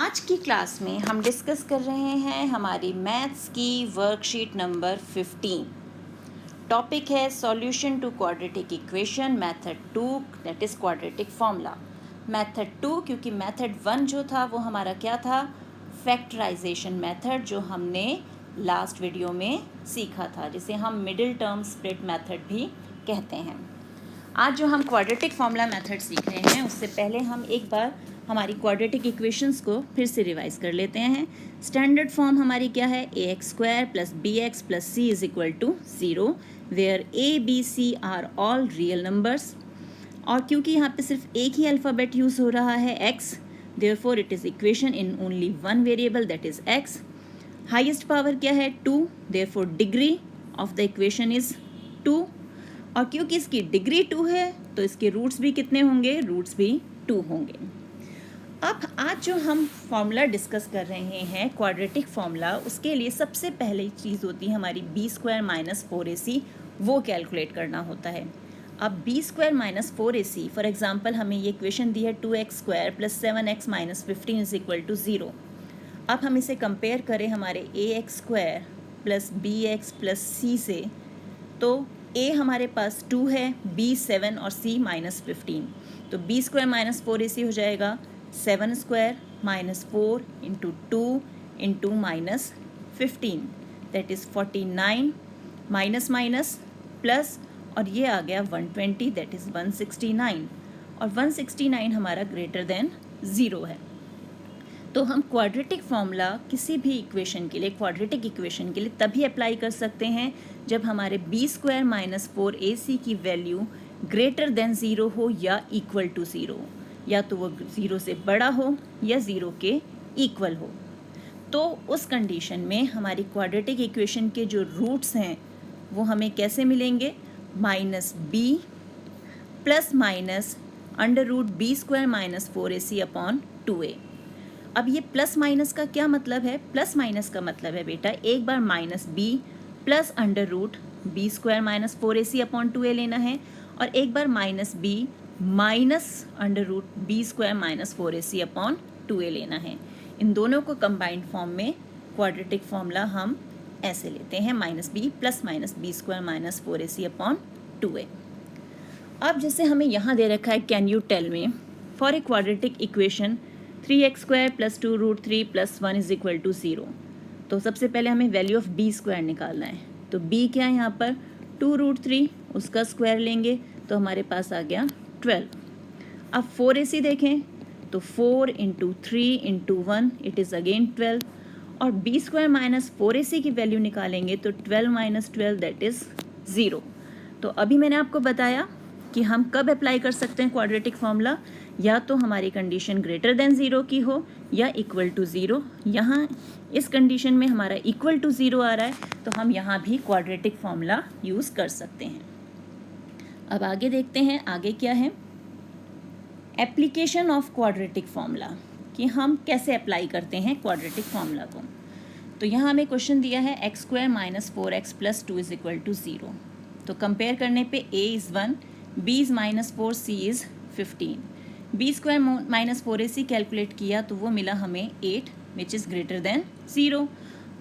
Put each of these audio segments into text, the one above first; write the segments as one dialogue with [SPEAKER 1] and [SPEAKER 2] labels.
[SPEAKER 1] आज की क्लास में हम डिस्कस कर रहे हैं हमारी मैथ्स की वर्कशीट नंबर 15। टॉपिक है solution to quadratic equation method 2 that is quadratic formula. Method 2 क्योंकि मेथड 1 जो था वो हमारा क्या था, फैक्टराइजेशन मेथड, जो हमने लास्ट वीडियो में सीखा था, जिसे हम मिडिल टर्म स्प्लिट मेथड भी कहते हैं। आज जो हम क्वाड्रेटिक फॉर्मूला मेथड सीख रहे हैं उससे पहले हम एक बार हमारी क्वाड्रेटिक इक्वेशंस को फिर से रिवाइज कर लेते हैं। स्टैंडर्ड फॉर्म हमारी क्या है, ax² + bx + c = 0 where a b c are all real numbers. और क्योंकि यहाँ पे सिर्फ एक ही अल्फ़ाबेट यूज़ हो रहा है x, therefore it is equation in only one variable that is x। Highest power क्या है 2, therefore degree of the equation is 2। और क्योंकि इसकी डिग्री 2 है तो इसके रूट्स भी कितने होंगे, रूट्स भी 2 होंगे। अब आज जो हम फॉर्मूला डिस्कस कर रहे हैं क्वाड्रेटिक फॉर्मूला, उसके लिए सबसे पहले चीज़ होती है हमारी b² - 4ac, वो कैलकुलेट करना होता है। अब b² - 4ac फॉर एग्जांपल हमें ये इक्वेशन दी है 2x² + 7x - 15 = 0। अब हम इसे कंपेयर करें हमारे ax² + bx + c से, तो a हमारे पास 2 है, b 7 और c -15, तो b² - 4ac हो जाएगा 7² - 4 × 2 × -15 दैट इज़ 49 माइनस प्लस, और ये आ गया 120 दैट इज़ 169, और 169 हमारा ग्रेटर देन 0 है। तो हम क्वाड्रेटिक फॉर्मूला किसी भी इक्वेशन के लिए, क्वाड्रेटिक इक्वेशन के लिए तभी अप्लाई कर सकते हैं जब हमारे b² - 4ac की वैल्यू ग्रेटर देन 0 हो या इक्वल टू 0, या तो वो 0 से बड़ा हो या 0 के इक्वल हो। तो उस कंडीशन में हमारी क्वाड्रेटिक इक्वेशन के जो रूट्स हैं वो हमें कैसे मिलेंगे, -b ± √b² - 4ac/2a। अब ये प्लस माइनस का क्या मतलब है, प्लस माइनस का मतलब है बेटा एक बार -b + √b² - 4ac/2a लेना है, और एक बार -b -√b² - 4ac/2a लेना है। इन दोनों को कंबाइंड फॉर्म में क्वाड्रेटिक फॉर्मूला हम ऐसे लेते हैं -b ± b² - 4ac/2a। अब जैसे हमें यहाँ दे रखा है, कैन यू टेल में for a quadratic equation 3x² + 2√3 + 1 = 0। तो सबसे पहले हमें वैल्यू ऑफ b² निकालना है। तो b क्या है यहाँ पर 2√3, उसका स्क्वायर लेंगे तो हमारे पास आ गया 12। अब 4ac देखें तो 4 × 3 × 1 इट इज़ अगेन 12, और b² - 4ac की वैल्यू निकालेंगे तो 12 - 12 दैट इज़ 0। तो अभी मैंने आपको बताया कि हम कब अप्लाई कर सकते हैं क्वाड्रेटिक फॉर्मूला, या तो हमारी कंडीशन ग्रेटर देन 0 की हो या इक्वल टू 0। यहाँ इस कंडीशन में हमारा इक्वल टू 0 आ रहा है तो हम यहाँ भी क्वाड्रेटिक फॉर्मूला यूज़ कर सकते हैं। अब आगे देखते हैं, आगे क्या है, एप्लीकेशन ऑफ क्वाड्रेटिक फॉर्मूला, कि हम कैसे अप्लाई करते हैं क्वाड्रेटिक फॉर्मूला को। तो यहाँ हमें क्वेश्चन दिया है x² - 4x + 2 = 0। तो कंपेयर करने पे a is 1, b is -4, c is 15। b² - 4ac calculate किया तो वो मिला हमें 8 विच इज़ ग्रेटर देन 0।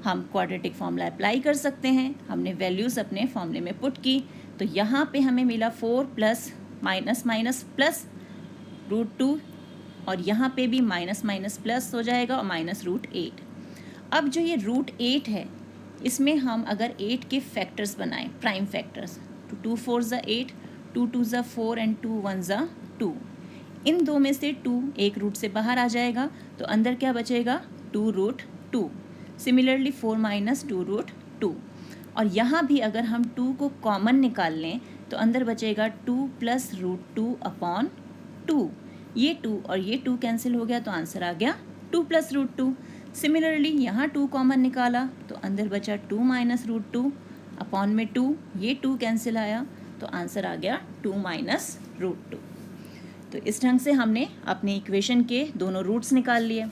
[SPEAKER 1] हम क्वाड्रेटिक फॉर्मूला अप्लाई कर सकते हैं। हमने वैल्यूज़ अपने फॉर्मूले में पुट की, तो यहाँ पे हमें मिला 4 प्लस माइनस प्लस √2, और यहाँ पे भी माइनस प्लस हो जाएगा और -√8। अब जो ये √8 है, इसमें हम अगर 8 के फैक्टर्स बनाएं, प्राइम फैक्टर्स, तो 2 4 ज़ा 8, 2 2 ज़ा 4 एंड 2 1 ज़ा 2। इन दो में से 2 एक रूट से बाहर आ जाएगा तो अंदर क्या बचेगा 2√2। सिमिलरली 4 - 2√2, और यहाँ भी अगर हम 2 को कॉमन निकाल लें तो अंदर बचेगा 2 + √2/2। ये 2 और ये 2 कैंसिल हो गया तो आंसर आ गया 2 + √2। सिमिलरली यहाँ 2 कॉमन निकाला तो अंदर बचा 2 - √2/2, ये 2 कैंसिल आया तो आंसर आ गया 2 - √2। तो इस ढंग से हमने अपने इक्वेशन के दोनों रूट्स निकाल लिए।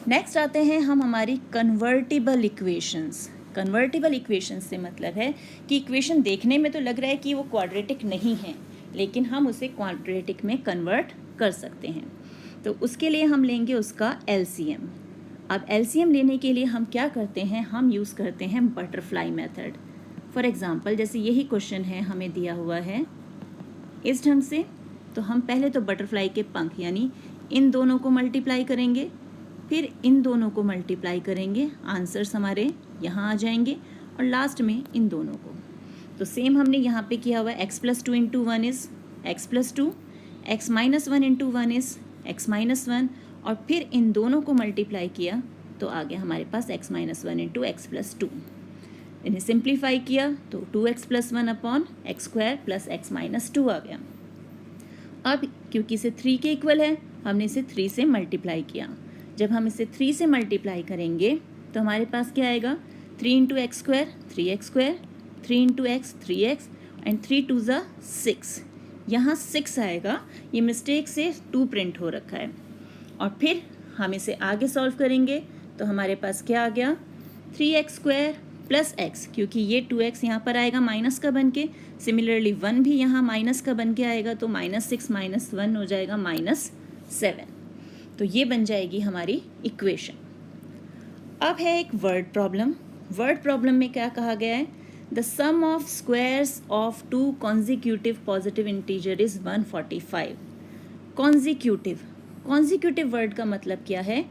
[SPEAKER 1] नेक्स्ट आते हैं हम हमारी कन्वर्टिबल इक्वेशंस। कन्वर्टिबल इक्वेशंस से मतलब है कि इक्वेशन देखने में तो लग रहा है कि वो क्वाड्रेटिक नहीं है, लेकिन हम उसे क्वाड्रेटिक में कन्वर्ट कर सकते हैं। तो उसके लिए हम लेंगे उसका LCM। अब LCM लेने के लिए हम क्या करते हैं, हम यूज़ करते हैं बटरफ्लाई मेथड। फॉर एग्ज़ाम्पल जैसे यही क्वेश्चन है, हमें दिया हुआ है इस ढंग से, तो हम पहले तो बटरफ्लाई के पंख यानी इन दोनों को मल्टीप्लाई करेंगे, फिर इन दोनों को मल्टीप्लाई करेंगे, आंसर्स हमारे यहाँ आ जाएंगे, और लास्ट में इन दोनों को। तो सेम हमने यहाँ पे किया हुआ है, x+2 into 1 is x+2, x-1 into 1 is x-1, और फिर इन दोनों को मल्टीप्लाई किया तो आ गया हमारे पास x-1 इंटू x+2। इन्हें सिंप्लीफाई किया तो 2x+1 upon x² plus x-2 आ गया। अब क्योंकि इसे 3 के इक्वल है, हमने इसे 3 से मल्टीप्लाई किया। जब हम इसे 3 से मल्टीप्लाई करेंगे तो हमारे पास क्या आएगा, 3 into x² 3x², 3 into x 3x, and 3 2 ज़ा 6। यहाँ 6 आएगा, ये मिस्टेक से 2 प्रिंट हो रखा है। और फिर हम इसे आगे सॉल्व करेंगे तो हमारे पास क्या आ गया, 3x² प्लस x, क्योंकि ये 2x यहाँ पर आएगा माइनस का बन के, सिमिलरली 1 भी यहाँ माइनस का बन के आएगा, तो -6 - 1 हो जाएगा -7। तो ये बन जाएगी हमारी इक्वेशन। अब है एक वर्ड प्रॉब्लम। वर्ड प्रॉब्लम में क्या कहा गया है, the sum of squares of 2 consecutive positive integer is 145। Consecutive word का मतलब क्या है,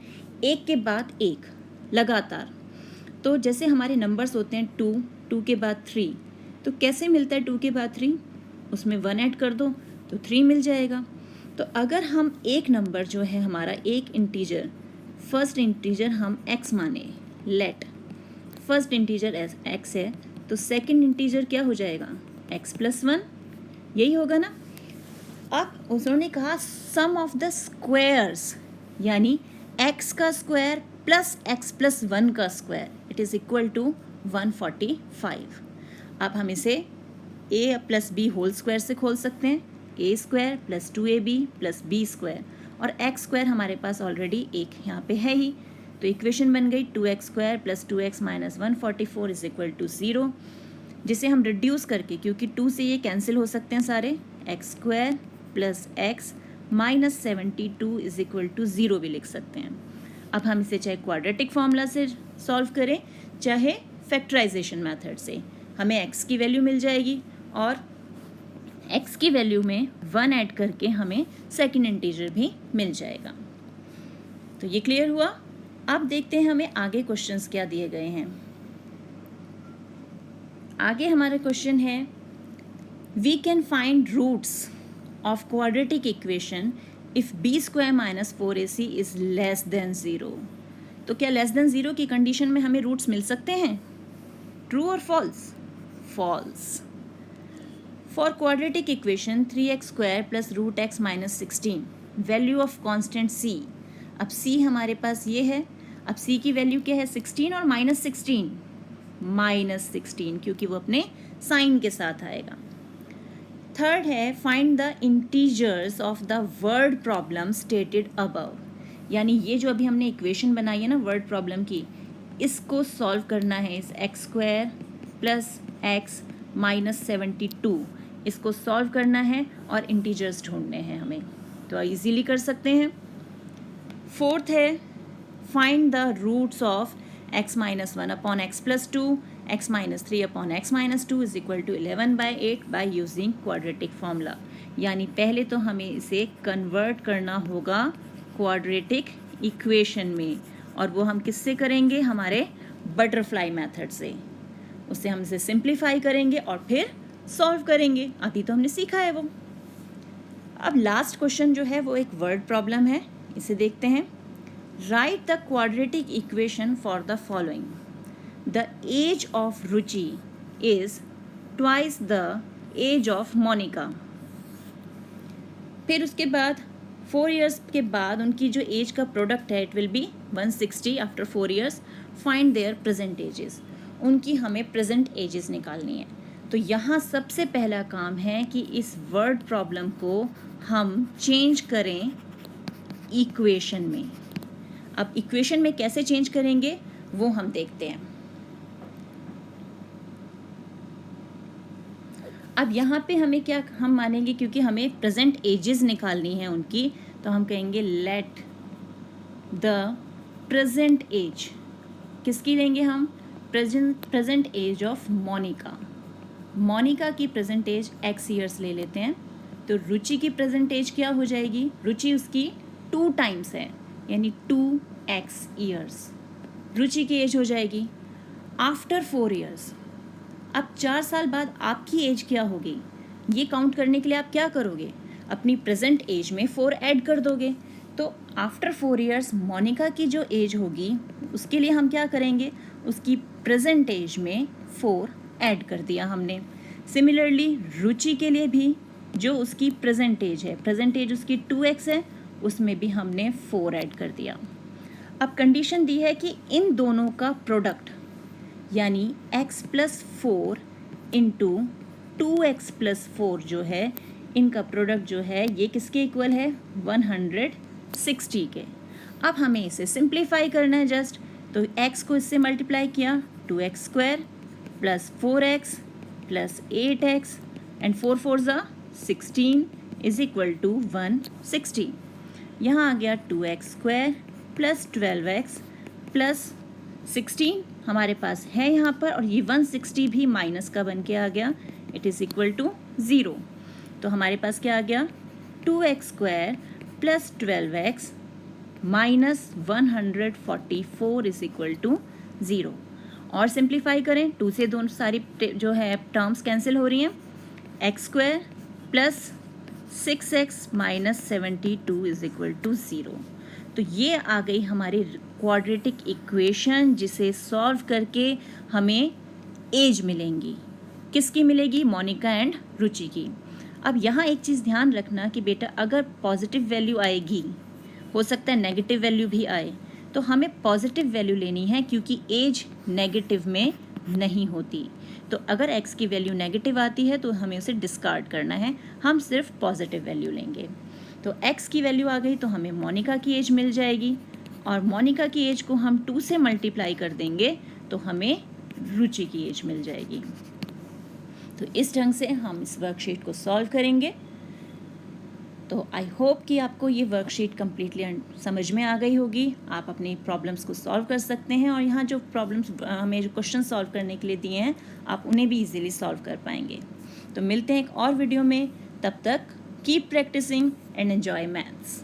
[SPEAKER 1] एक के बाद एक, लगातार। तो जैसे हमारे नंबर्स होते हैं 2, 2 के बाद 3, तो कैसे मिलता है 2 के बाद 3, उसमें 1 ऐड कर दो तो 3 मिल जाएगा। तो अगर हम एक नंबर जो है हमारा, एक इंटीजर, फर्स्ट इंटीजर हम x माने, लेट फर्स्ट इंटीजर x है, तो सेकंड इंटीजर क्या हो जाएगा, x+1, यही होगा ना। अब उन्होंने कहा सम ऑफ द स्क्वायर्स, यानी x का स्क्वायर प्लस x+1 का square, it is equal to 145। अब हम इसे a plus b whole square से खोल सकते हैं, a² plus 2ab plus b², और x² हमारे पास ऑलरेडी एक यहाँ पे है ही, तो इक्वेशन बन गई 2x² plus 2x minus 144 is equal to 0, जिसे हम रिड्यूस करके, क्योंकि 2 से ये कैंसिल हो सकते हैं सारे, x² plus x minus 72 is equal to 0 भी लिख सकते हैं। अब हम इसे चाहे क्वाड्रेटिक फॉर्मूला से सॉल्व करें, चाहे फैक्टराइजेशन मेथड से, हमें x की वैल्यू मिल जाएगी, और x की वैल्यू में 1 ऐड करके हमें सेकंड इंटीजर भी मिल जाएगा। तो ये क्लियर हुआ। अब देखते हैं हमें आगे क्वेश्चंस क्या दिए गए हैं। आगे हमारा क्वेश्चन है, we can find roots of quadratic equation if b² minus 4ac is less than 0। तो क्या लेस देन 0 की कंडीशन में हमें रूट्स मिल सकते हैं, ट्रू और false? False. For quadratic equation 3x² plus root x minus 16, value of constant c। अब c हमारे पास ये है, अब c की वैल्यू क्या है, 16 और -16, -16, क्योंकि वो अपने साइन के साथ आएगा। थर्ड है, find the integers of the word problem stated above, यानी ये जो अभी हमने इक्वेशन बनाई है ना वर्ड प्रॉब्लम की, इसको सॉल्व करना है। इस x² प्लस x माइनस 72, इसको सॉल्व करना है और इंटीजर्स ढूंढने हैं हमें, तो इजीली कर सकते हैं। फोर्थ है, find the roots of x minus 1 upon x+2, x minus 3 upon x minus 2 is equal to 11/8 by using quadratic formula. यानी पहले तो हमें इसे कन्वर्ट करना होगा क्वाड्रेटिक इक्वेशन में, और वो हम किससे करेंगे, हमारे बटरफ्लाई मेथड से। उससे हम इसे सिंप्लीफाई करेंगे और फिर सॉल्व करेंगे, अभी तो हमने सीखा है वो। अब लास्ट क्वेश्चन जो है वो एक वर्ड प्रॉब्लम है, इसे देखते हैं। Right the quadratic equation for the following, the age of Ruchi is twice the age of Monika. फिर उसके बाद 4 years के बाद उनकी जो एज का प्रोडक्ट है it will be 160 after 4 years। Find there present ages, उनकी हमें प्रेजेंट एजेस निकालनी है। तो यहाँ सबसे पहला काम है कि इस वर्ड प्रॉब्लम को हम चेंज करें इक्वेशन में। अब इक्वेशन में कैसे चेंज करेंगे वो हम देखते हैं। अब यहाँ पे हमें क्या हम मानेंगे, क्योंकि हमें प्रेजेंट एजेस निकालनी है उनकी, तो हम कहेंगे लेट द प्रेजेंट एज, किसकी लेंगे हम? Present age of Monika. Monika की प्रेजेंट एज x ईयर्स ले लेते हैं, तो रुचि की प्रेजेंट एज क्या हो जाएगी? रुचि उसकी 2 टाइम्स है, यानी 2x ईयर्स रुचि की एज हो जाएगी। आफ्टर 4 ईयर्स, अब 4 साल बाद आपकी एज क्या होगी? ये काउंट करने के लिए आप क्या करोगे? अपनी प्रेजेंट एज में 4 ऐड कर दोगे। तो आफ्टर 4 ईयर्स मोनिका की जो एज होगी उसके लिए हम क्या करेंगे? उसकी प्रेजेंट एज में 4 ऐड कर दिया हमने। सिमिलरली रुचि के लिए भी जो उसकी प्रेजेंट एज है, प्रेजेंट एज उसकी 2x है, उसमें भी हमने 4 ऐड कर दिया। अब कंडीशन दी है कि इन दोनों का प्रोडक्ट यानी x + 4 इंटू 2x + 4 जो है, इनका प्रोडक्ट जो है ये किसके इक्वल है? 160 के। अब हमें इसे सिंप्लीफाई करना है जस्ट, तो x को इससे मल्टीप्लाई किया, 2x² + 4x + 8x एंड 4 4 ज़ा 16 इज इक्वल टू 160। यहाँ आ गया 2x² + 12x + 16 हमारे पास है यहाँ पर, और ये 160 भी माइनस का बन के आ गया, इट इज़ इक्वल टू 0। तो हमारे पास क्या आ गया? 2x² + 12x - 144 is equal to 0। और सिंप्लीफाई करें, 2 से दोनों सारी जो है टर्म्स कैंसिल हो रही हैं। x² + 6x - 72 is equal to 0। तो ये आ गई हमारी क्वाड्रेटिक इक्वेशन, जिसे सॉल्व करके हमें एज मिलेंगी। किसकी मिलेगी? मोनिका एंड रुचि की। अब यहाँ एक चीज़ ध्यान रखना कि बेटा अगर पॉजिटिव वैल्यू आएगी, हो सकता है नेगेटिव वैल्यू भी आए, तो हमें पॉजिटिव वैल्यू लेनी है क्योंकि एज नेगेटिव में नहीं होती। तो अगर x की वैल्यू नेगेटिव आती है तो हमें उसे डिस्कार्ड करना है, हम सिर्फ पॉजिटिव वैल्यू लेंगे। तो x की वैल्यू आ गई तो हमें मोनिका की एज मिल जाएगी, और मोनिका की एज को हम 2 से मल्टीप्लाई कर देंगे तो हमें रुचि की एज मिल जाएगी। तो इस ढंग से हम इस वर्कशीट को सॉल्व करेंगे। तो आई होप कि आपको ये वर्कशीट कम्प्लीटली समझ में आ गई होगी। आप अपनी प्रॉब्लम्स को सॉल्व कर सकते हैं, और यहाँ जो प्रॉब्लम्स हमें जो क्वेश्चन सॉल्व करने के लिए दिए हैं आप उन्हें भी इजीली सॉल्व कर पाएंगे। तो मिलते हैं एक और वीडियो में, तब तक keep practising and enjoy maths.